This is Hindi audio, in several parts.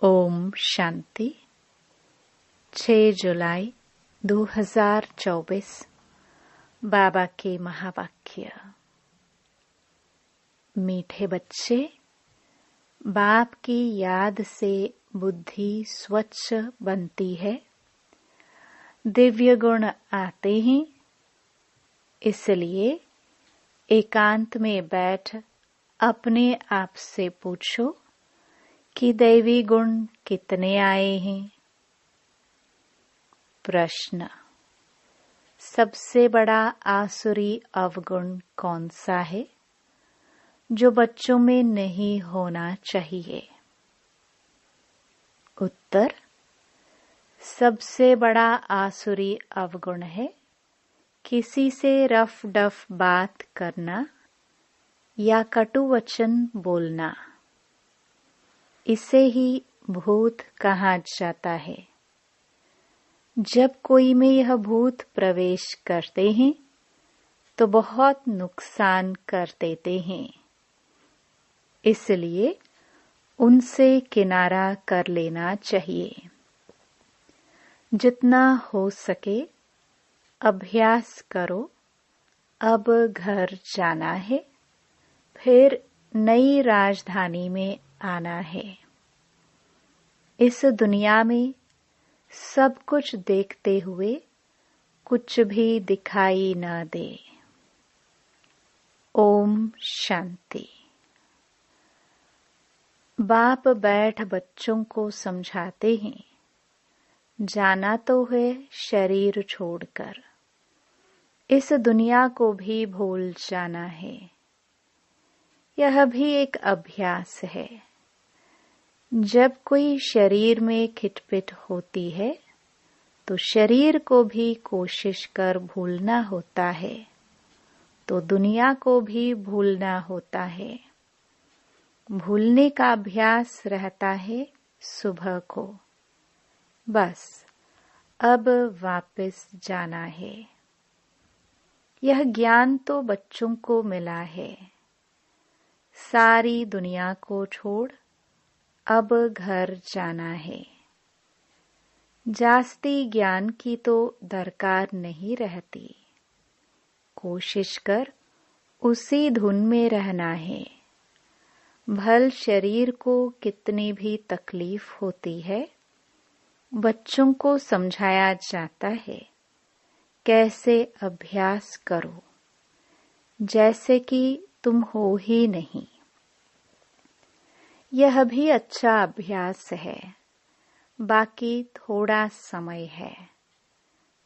ओम शांति। 6 जुलाई 2024 बाबा के महावाक्य। मीठे बच्चे, बाप की याद से बुद्धि स्वच्छ बनती है, दिव्य गुण आते हैं। इसलिए एकांत में बैठ अपने आप से पूछो कि दैवी गुण कितने आए हैं। प्रश्न: सबसे बड़ा आसुरी अवगुण कौन सा है जो बच्चों में नहीं होना चाहिए? उत्तर: सबसे बड़ा आसुरी अवगुण है किसी से रफ डफ बात करना या कटु वचन बोलना। इसे ही भूत कहा जाता है। जब कोई में यह भूत प्रवेश करते हैं तो बहुत नुकसान कर देते हैं। इसलिए उनसे किनारा कर लेना चाहिए। जितना हो सके अभ्यास करो। अब घर जाना है, फिर नई राजधानी में आना है। इस दुनिया में सब कुछ देखते हुए कुछ भी दिखाई न दे। ओम शांति। बाप बैठ बच्चों को समझाते हैं, जाना तो है शरीर छोड़कर, इस दुनिया को भी भूल जाना है। यह भी एक अभ्यास है। जब कोई शरीर में खिटपिट होती है तो शरीर को भी कोशिश कर भूलना होता है, तो दुनिया को भी भूलना होता है। भूलने का अभ्यास रहता है सुबह को। बस अब वापस जाना है। यह ज्ञान तो बच्चों को मिला है। सारी दुनिया को छोड़ अब घर जाना है। जास्ती ज्ञान की तो दरकार नहीं रहती। कोशिश कर उसी धुन में रहना है। भल शरीर को कितनी भी तकलीफ होती है, बच्चों को समझाया जाता है कैसे अभ्यास करो, जैसे कि तुम हो ही नहीं। यह भी अच्छा अभ्यास है। बाकी थोड़ा समय है।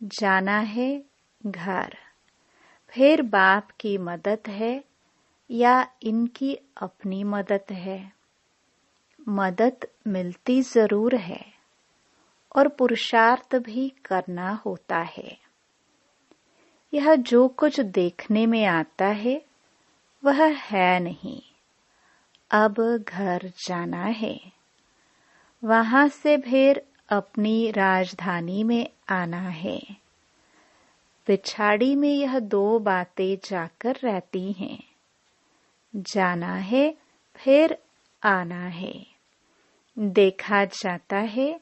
जाना है घर। फिर बाप की मदद है या इनकी अपनी मदद है? मदद मिलती जरूर है और पुरुषार्थ भी करना होता है। यह जो कुछ देखने में आता है वह है नहीं। अब घर जाना है। वहां से फिर अपनी राजधानी में आना है। पिछाड़ी में यह दो बातें जाकर रहती हैं। जाना है, फिर आना है। देखा जाता है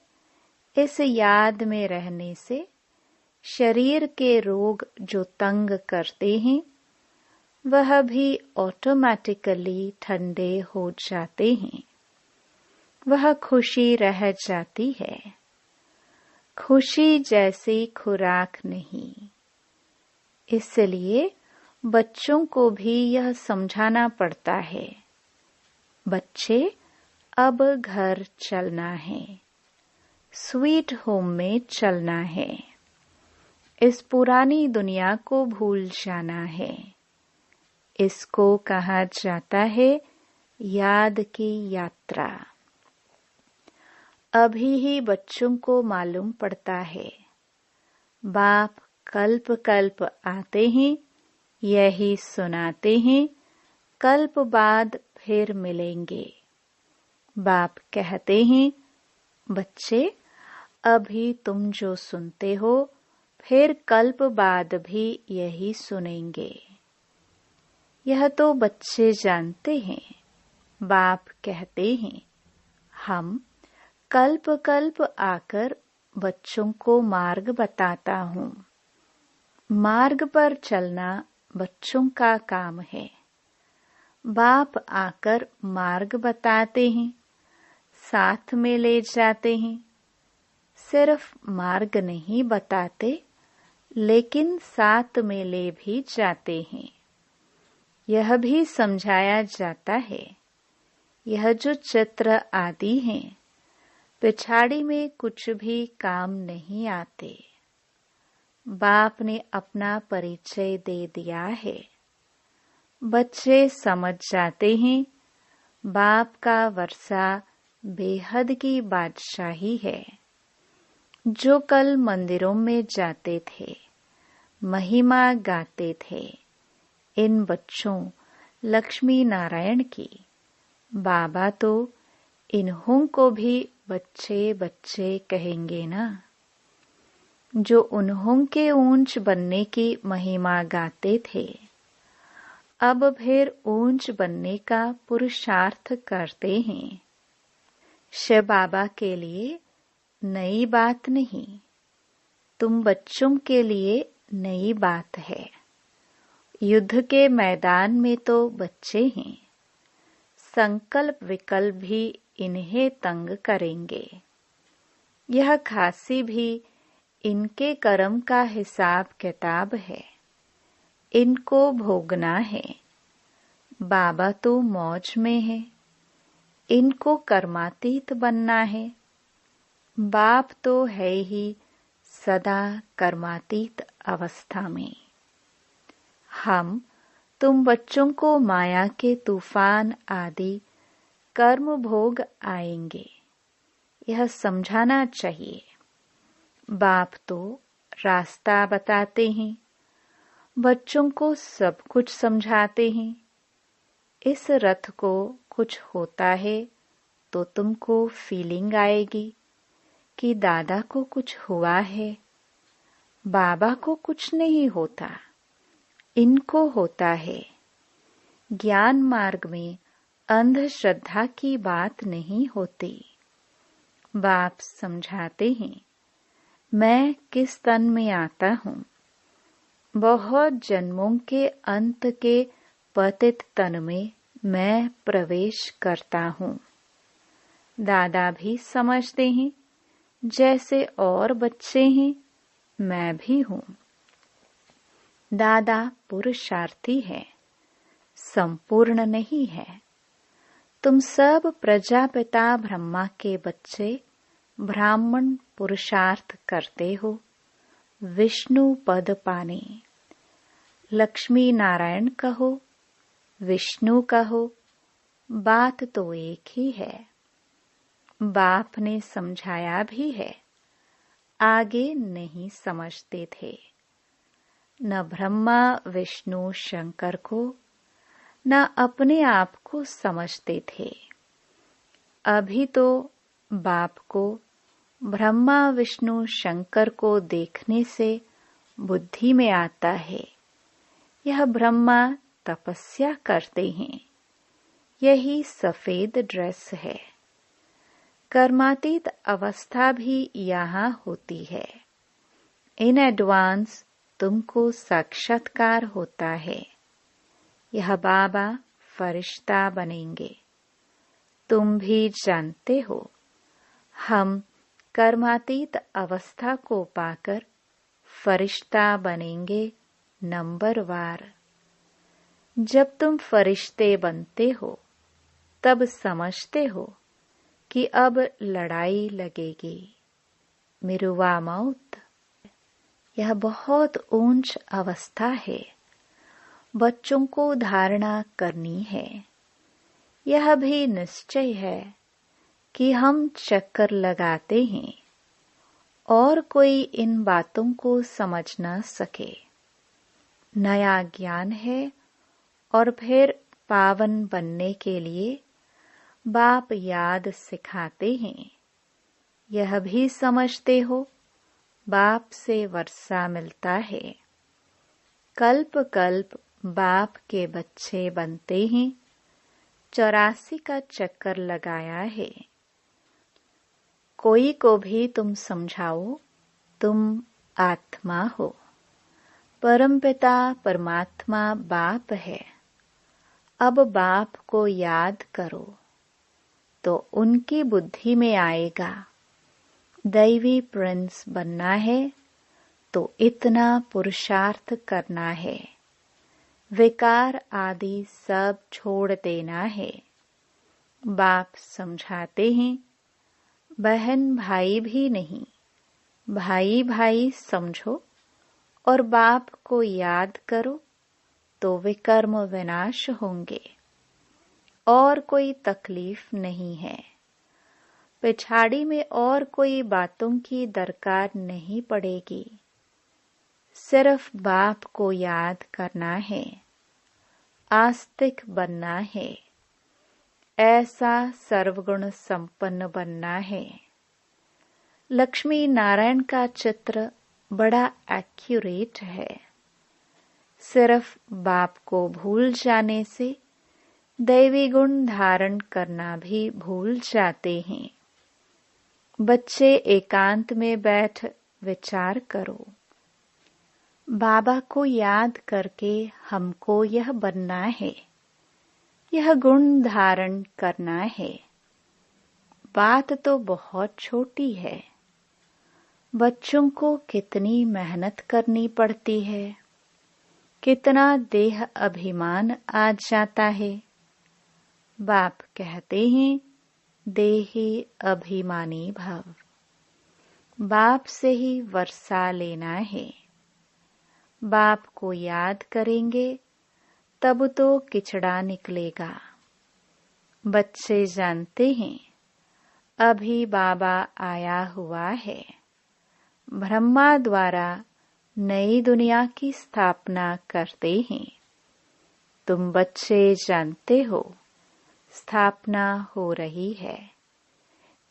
इस याद में रहने से शरीर के रोग जो तंग करते हैं वह भी ऑटोमेटिकली ठंडे हो जाते हैं। वह खुशी रह जाती है। खुशी जैसी खुराक नहीं। इसलिए बच्चों को भी यह समझाना पड़ता है, बच्चे अब घर चलना है, स्वीट होम में चलना है। इस पुरानी दुनिया को भूल जाना है। इसको कहा जाता है याद की यात्रा। अभी ही बच्चों को मालूम पड़ता है बाप कल्प कल्प आते हैं, यही सुनाते हैं, कल्प बाद फिर मिलेंगे। बाप कहते हैं, बच्चे अभी तुम जो सुनते हो फिर कल्प बाद भी यही सुनेंगे। यह तो बच्चे जानते हैं। बाप कहते हैं, हम कल्प कल्प आकर बच्चों को मार्ग बताता हूँ। मार्ग पर चलना बच्चों का काम है। बाप आकर मार्ग बताते हैं, साथ में ले जाते हैं। सिर्फ मार्ग नहीं बताते, लेकिन साथ में ले भी जाते हैं। यह भी समझाया जाता है, यह जो चित्र आदि हैं, पिछाड़ी में कुछ भी काम नहीं आते। बाप ने अपना परिचय दे दिया है। बच्चे समझ जाते हैं, बाप का वर्षा बेहद की बादशाही है। जो कल मंदिरों में जाते थे, महिमा गाते थे, इन बच्चों लक्ष्मी नारायण की, बाबा तो इन्हों को भी बच्चे बच्चे कहेंगे ना। जो उन्हों के ऊंच बनने की महिमा गाते थे, अब फिर ऊंच बनने का पुरुषार्थ करते हैं। शिव बाबा के लिए नई बात नहीं, तुम बच्चों के लिए नई बात है। युद्ध के मैदान में तो बच्चे हैं, संकल्प विकल्प भी इन्हें तंग करेंगे। यह खांसी भी इनके कर्म का हिसाब किताब है, इनको भोगना है। बाबा तो मौज में है, इनको कर्मातीत बनना है। बाप तो है ही सदा कर्मातीत अवस्था में। हम तुम बच्चों को माया के तूफान आदि कर्म भोग आएंगे, यह समझाना चाहिए। बाप तो रास्ता बताते हैं, बच्चों को सब कुछ समझाते हैं। इस रथ को कुछ होता है तो तुमको फीलिंग आएगी कि दादा को कुछ हुआ है। बाबा को कुछ नहीं होता, इनको होता है। ज्ञान मार्ग में अंधश्रद्धा की बात नहीं होती। बाप समझाते हैं, मैं किस तन में आता हूँ। बहुत जन्मों के अंत के पतित तन में मैं प्रवेश करता हूँ। दादा भी समझते हैं, जैसे और बच्चे हैं, मैं भी हूँ। दादा पुरुषार्थी है, संपूर्ण नहीं है। तुम सब प्रजापिता ब्रह्मा के बच्चे ब्राह्मण पुरुषार्थ करते हो, विष्णु पद पाने। लक्ष्मी नारायण कहो, विष्णु कहो, बात तो एक ही है। बाप ने समझाया भी है, आगे नहीं समझते थे। न ब्रह्मा विष्णु शंकर को, न अपने आप को समझते थे। अभी तो बाप को ब्रह्मा विष्णु शंकर को देखने से बुद्धि में आता है, यह ब्रह्मा तपस्या करते हैं, यही सफेद ड्रेस है। कर्मातीत अवस्था भी यहाँ होती है। इन एडवांस तुमको साक्षात्कार होता है। यह बाबा फरिश्ता बनेंगे। तुम भी जानते हो, हम कर्मातीत अवस्था को पाकर फरिश्ता बनेंगे नंबरवार। जब तुम फरिश्ते बनते हो, तब समझते हो कि अब लड़ाई लगेगी, मिरुवा मौत। यह बहुत ऊंच अवस्था है, बच्चों को धारणा करनी है। यह भी निश्चय है कि हम चक्कर लगाते हैं और कोई इन बातों को समझ न सके। नया ज्ञान है और फिर पावन बनने के लिए बाप याद सिखाते हैं। यह भी समझते हो, बाप से वर्षा मिलता है। कल्प कल्प बाप के बच्चे बनते हैं। 84 का चक्कर लगाया है। कोई को भी तुम समझाओ तुम आत्मा हो। परमपिता परमात्मा बाप है। अब बाप को याद करो तो उनकी बुद्धि में आएगा दैवी प्रिंस बनना है तो इतना पुरुषार्थ करना है, विकार आदि सब छोड़ देना है। बाप समझाते हैं बहन भाई भी नहीं, भाई भाई समझो और बाप को याद करो तो विकर्म विनाश होंगे और कोई तकलीफ नहीं है। पिछाड़ी में और कोई बातों की दरकार नहीं पड़ेगी, सिर्फ बाप को याद करना है, आस्तिक बनना है, ऐसा सर्वगुण संपन्न बनना है। लक्ष्मी नारायण का चित्र बड़ा एक्यूरेट है। सिर्फ बाप को भूल जाने से दैवी गुण धारण करना भी भूल जाते हैं। बच्चे एकांत में बैठ विचार करो, बाबा को याद करके हमको यह बनना है, यह गुण धारण करना है। बात तो बहुत छोटी है, बच्चों को कितनी मेहनत करनी पड़ती है, कितना देह अभिमान आ जाता है। बाप कहते हैं देही अभिमानी भव। बाप से ही वर्षा लेना है। बाप को याद करेंगे तब तो किचड़ा निकलेगा। बच्चे जानते हैं अभी बाबा आया हुआ है। ब्रह्मा द्वारा नई दुनिया की स्थापना करते हैं। तुम बच्चे जानते हो स्थापना हो रही है।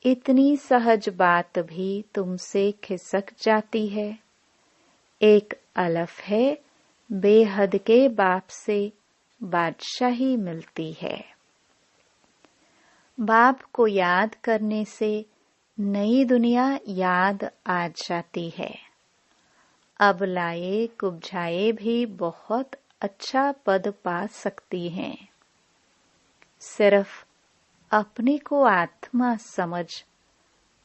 इतनी सहज बात भी तुमसे खिसक जाती है। एक अलफ है, बेहद के बाप से बादशाही मिलती है। बाप को याद करने से नई दुनिया याद आ जाती है। अब लाए कुब्जाए भी बहुत अच्छा पद पा सकती हैं। सिर्फ अपने को आत्मा समझ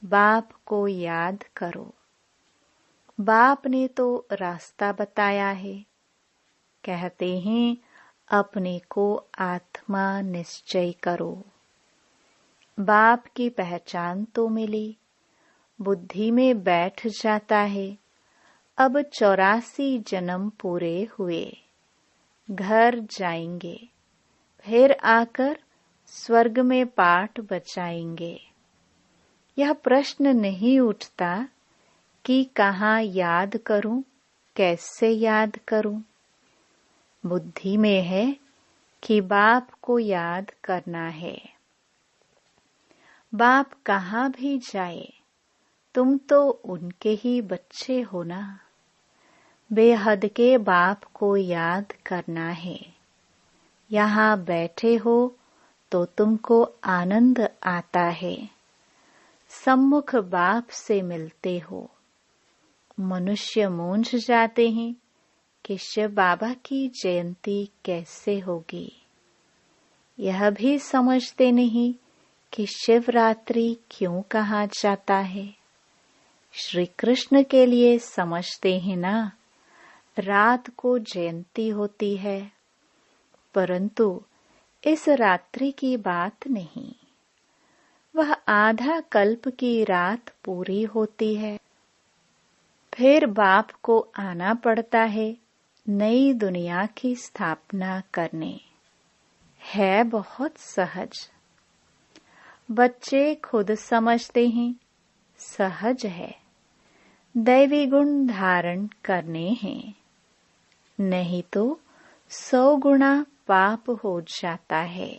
बाप को याद करो। बाप ने तो रास्ता बताया है। कहते हैं अपने को आत्मा निश्चय करो। बाप की पहचान तो मिली, बुद्धि में बैठ जाता है। अब 84 जन्म पूरे हुए, घर जाएंगे, फिर आकर स्वर्ग में पाठ बचाएंगे। यह प्रश्न नहीं उठता कि कहाँ याद करूं, कैसे याद करूं। बुद्धि में है कि बाप को याद करना है। बाप कहाँ भी जाए तुम तो उनके ही बच्चे हो ना। बेहद के बाप को याद करना है। यहाँ बैठे हो तो तुमको आनंद आता है। सम्मुख बाप से मिलते हो। मनुष्य मूंझ जाते हैं कि शिव बाबा की जयंती कैसे होगी। यह भी समझते नहीं कि शिवरात्रि क्यों कहा जाता है। श्री कृष्ण के लिए समझते हैं ना, रात को जयंती होती है, परंतु इस रात्रि की बात नहीं। वह आधा कल्प की रात पूरी होती है। फिर बाप को आना पड़ता है नई दुनिया की स्थापना करने। है बहुत सहज। बच्चे खुद समझते हैं सहज है, दैवी गुण धारण करने हैं, नहीं तो 100 गुना पाप हो जाता है।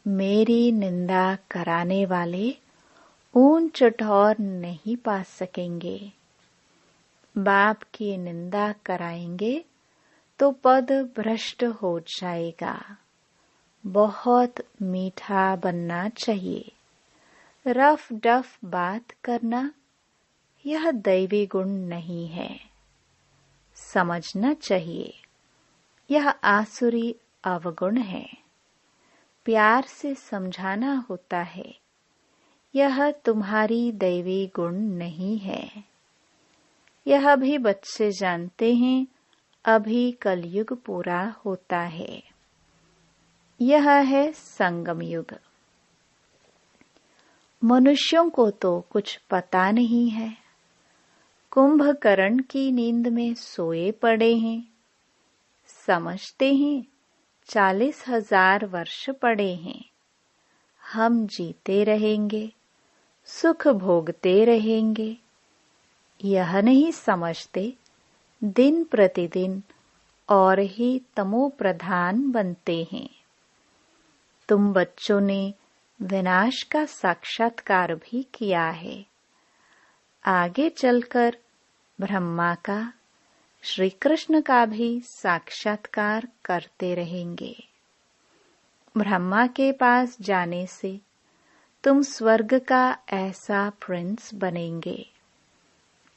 मेरी निंदा कराने वाले ऊंच ठौर नहीं पा सकेंगे। बाप की निंदा कराएंगे तो पद भ्रष्ट हो जाएगा। बहुत मीठा बनना चाहिए, रफ डफ बात करना यह दैवी गुण नहीं है। समझना चाहिए यह आसुरी अवगुण है। प्यार से समझाना होता है यह तुम्हारी दैवी गुण नहीं है। यह भी बच्चे जानते हैं अभी कलयुग पूरा होता है। यह है संगम युग। मनुष्यों को तो कुछ पता नहीं है। कुंभकर्ण की नींद में सोए पड़े हैं। समझते हैं 40,000 वर्ष पड़े हैं। हम जीते रहेंगे, सुख भोगते रहेंगे। यह नहीं समझते दिन प्रतिदिन और ही तमो प्रधान बनते हैं। तुम बच्चों ने विनाश का साक्षात्कार भी किया है। आगे चलकर ब्रह्मा का, श्री कृष्ण का भी साक्षात्कार करते रहेंगे। ब्रह्मा के पास जाने से तुम स्वर्ग का ऐसा प्रिंस बनेंगे।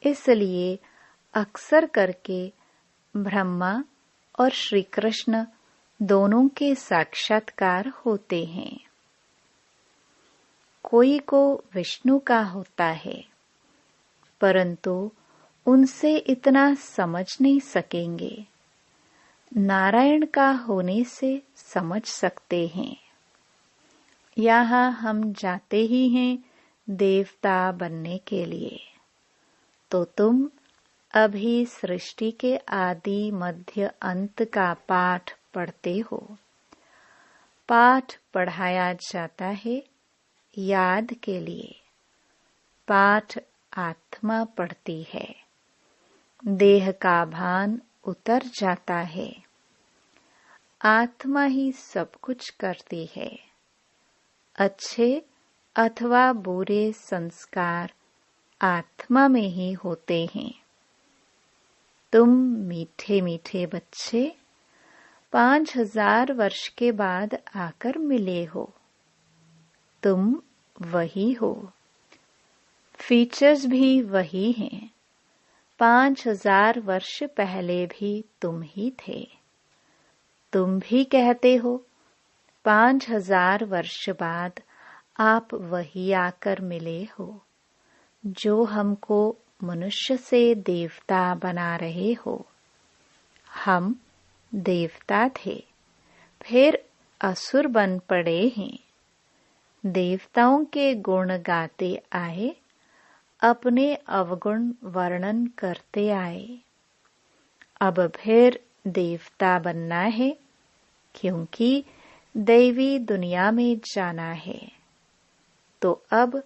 इसलिए अक्सर करके ब्रह्मा और श्री कृष्ण दोनों के साक्षात्कार होते हैं। कोई को विष्णु का होता है, परंतु उनसे इतना समझ नहीं सकेंगे। नारायण का होने से समझ सकते हैं। यहाँ हम जाते ही हैं देवता बनने के लिए। तो तुम अभी सृष्टि के आदि मध्य अंत का पाठ पढ़ते हो। पाठ पढ़ाया जाता है याद के लिए। पाठ आत्मा पढ़ती है। देह का भान उतर जाता है। आत्मा ही सब कुछ करती है। अच्छे अथवा बुरे संस्कार आत्मा में ही होते हैं। तुम मीठे मीठे बच्चे 5,000 वर्ष के बाद आकर मिले हो। तुम वही हो। फीचर्स भी वही हैं। 5,000 वर्ष पहले भी तुम ही थे। तुम भी कहते हो 5,000 वर्ष बाद आप वही आकर मिले हो जो हमको मनुष्य से देवता बना रहे हो। हम देवता थे, फिर असुर बन पड़े हैं। देवताओं के गुण गाते आए, अपने अवगुण वर्णन करते आए। अब फिर देवता बनना है, क्योंकि दैवी दुनिया में जाना है। तो अब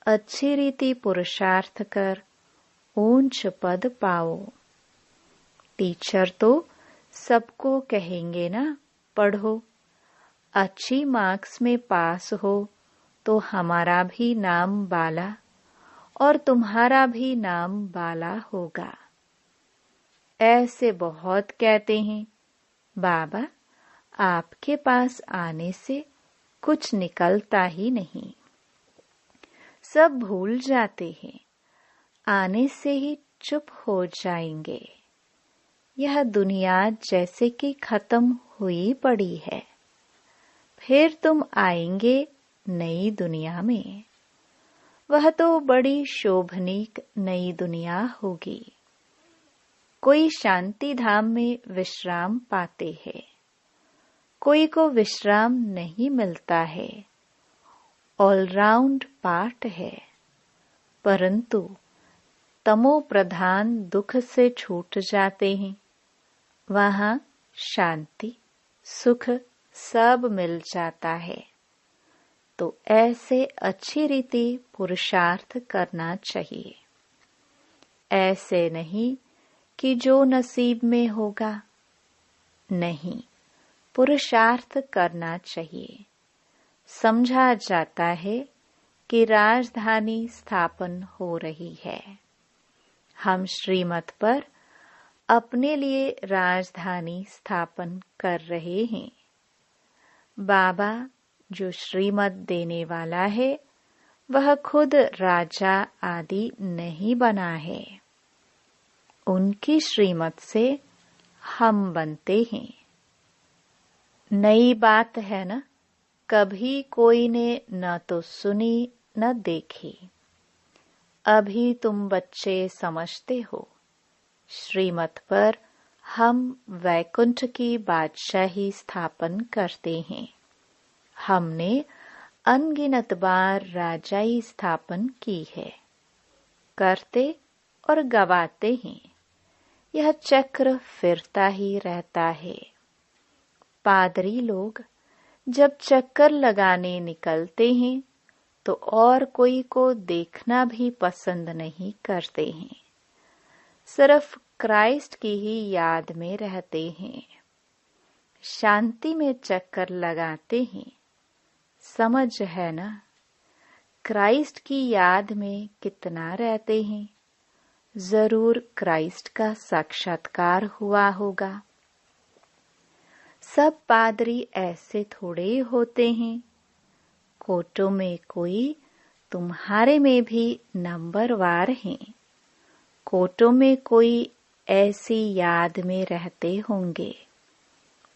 अच्छी रीति पुरुषार्थ कर ऊंच पद पाओ। टीचर तो सबको कहेंगे ना, पढ़ो। अच्छी मार्क्स में पास हो तो हमारा भी नाम बाला और तुम्हारा भी नाम बाला होगा। ऐसे बहुत कहते हैं, बाबा आपके पास आने से कुछ निकलता ही नहीं। सब भूल जाते हैं, आने से ही चुप हो जाएंगे। यह दुनिया जैसे कि खत्म हुई पड़ी है। फिर तुम आएंगे नई दुनिया में। वह तो बड़ी शोभनीक नई दुनिया होगी। कोई शांति धाम में विश्राम पाते हैं, कोई को विश्राम नहीं मिलता है। ऑलराउंड पाठ है, परंतु तमो प्रधान दुख से छूट जाते हैं। वहाँ शांति सुख सब मिल जाता है। तो ऐसे अच्छी रीति पुरुषार्थ करना चाहिए। ऐसे नहीं कि जो नसीब में होगा, नहीं, पुरुषार्थ करना चाहिए। समझा जाता है कि राजधानी स्थापन हो रही है। हम श्रीमत पर अपने लिए राजधानी स्थापन कर रहे हैं। बाबा जो श्रीमत देने वाला है, वह खुद राजा आदि नहीं बना है। उनकी श्रीमत से हम बनते हैं। नई बात है न, कभी कोई ने न तो सुनी न देखी। अभी तुम बच्चे समझते हो, श्रीमत पर हम वैकुंठ की बादशाही स्थापन करते हैं। हमने अनगिनत बार राजाई स्थापन की है, करते और गवाते हैं। यह चक्र फिरता ही रहता है। पादरी लोग जब चक्कर लगाने निकलते हैं तो और कोई को देखना भी पसंद नहीं करते हैं, सिर्फ क्राइस्ट की ही याद में रहते हैं। शांति में चक्कर लगाते हैं। समझ है ना, क्राइस्ट की याद में कितना रहते हैं। जरूर क्राइस्ट का साक्षात्कार हुआ होगा। सब पादरी ऐसे थोड़े होते हैं। कोटों में कोई तुम्हारे में भी नंबरवार हैं। कोटों में कोई ऐसी याद में रहते होंगे।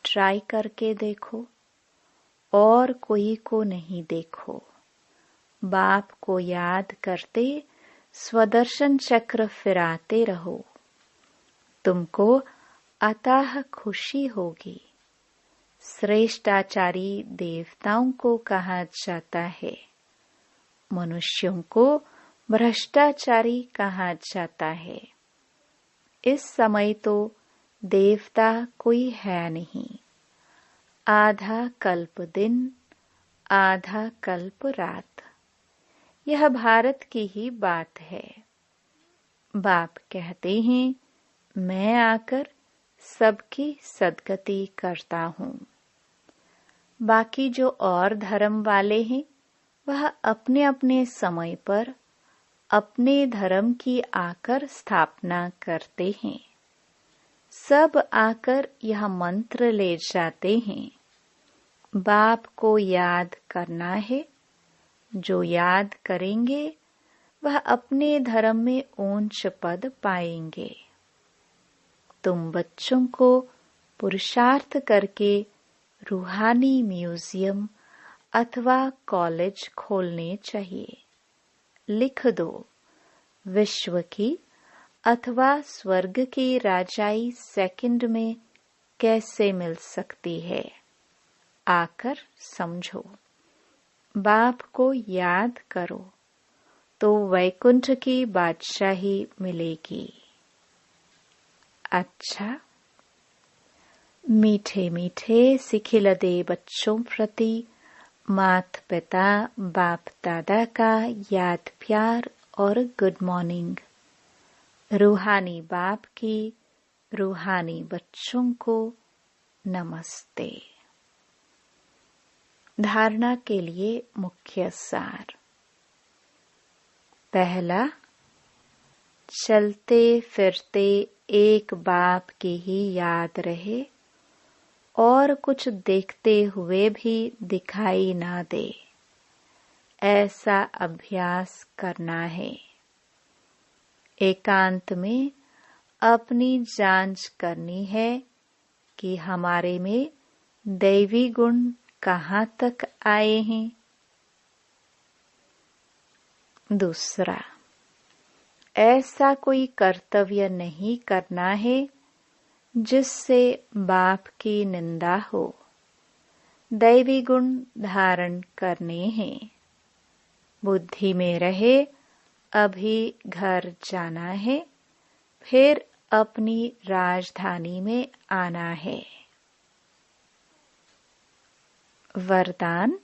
ट्राई करके देखो, और कोई को नहीं देखो। बाप को याद करते स्वदर्शन चक्र फिराते रहो। तुमको अतः खुशी होगी। श्रेष्ठाचारी देवताओं को कहा जाता है, मनुष्यों को भ्रष्टाचारी कहा जाता है। इस समय तो देवता कोई है नहीं। आधा कल्प दिन, आधा कल्प रात। यह भारत की ही बात है। बाप कहते हैं, मैं आकर सबकी सद्गति करता हूँ। बाकी जो और धर्म वाले हैं, वह अपने अपने समय पर अपने धर्म की आकर स्थापना करते हैं। सब आकर यह मंत्र ले जाते हैं, बाप को याद करना है। जो याद करेंगे वह अपने धर्म में ऊंच पद पाएंगे। तुम बच्चों को पुरुषार्थ करके रूहानी म्यूजियम अथवा कॉलेज खोलने चाहिए। लिख दो, विश्व की अथवा स्वर्ग की राजाई सेकंड में कैसे मिल सकती है। आकर समझो, बाप को याद करो तो वैकुंठ की बादशाही मिलेगी। अच्छा, मीठे मीठे सिखिलदे बच्चों प्रति माता पिता बाप दादा का याद प्यार और गुड मॉर्निंग। रूहानी बाप की रूहानी बच्चों को नमस्ते। धारणा के लिए मुख्य सार। पहला, चलते फिरते एक बाप की ही याद रहे और कुछ देखते हुए भी दिखाई ना दे, ऐसा अभ्यास करना है। एकांत में अपनी जांच करनी है कि हमारे में दैवी गुण कहाँ तक आए हैं। दूसरा, ऐसा कोई कर्तव्य नहीं करना है जिससे बाप की निंदा हो। दैवी गुण धारण करने हैं। बुद्धि में रहे, अभी घर जाना है, फिर अपनी राजधानी में आना है। वरदान।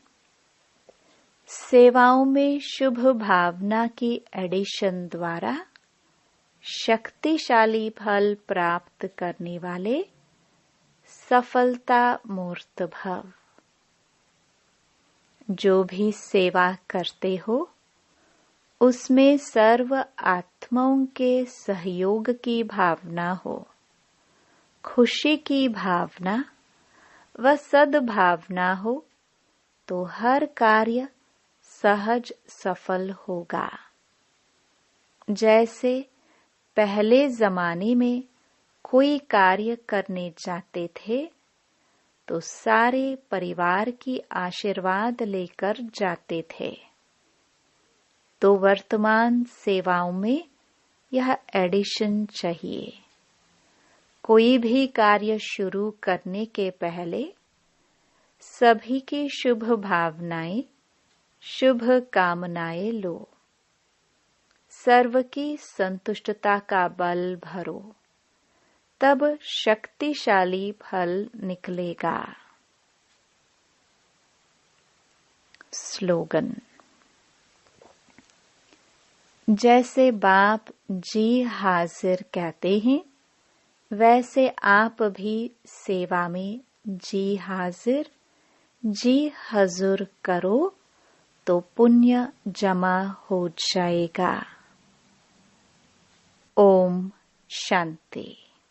सेवाओं में शुभ भावना की एडिशन द्वारा शक्तिशाली फल प्राप्त करने वाले सफलता मूर्त भव। जो भी सेवा करते हो उसमें सर्व आत्माओं के सहयोग की भावना हो, खुशी की भावना व सद्भावना हो तो हर कार्य सहज सफल होगा। जैसे पहले जमाने में कोई कार्य करने जाते थे तो सारे परिवार की आशीर्वाद लेकर जाते थे, तो वर्तमान सेवाओं में यह एडिशन चाहिए। कोई भी कार्य शुरू करने के पहले सभी की शुभ भावनाएं, शुभ कामनाएं लो। सर्व की संतुष्टता का बल भरो, तब शक्तिशाली फल निकलेगा। स्लोगन। जैसे बाप जी हाजिर कहते हैं, वैसे आप भी सेवा में जी हाजिर, जी हजूर करो तो पुण्य जमा हो जाएगा। ओम शांति।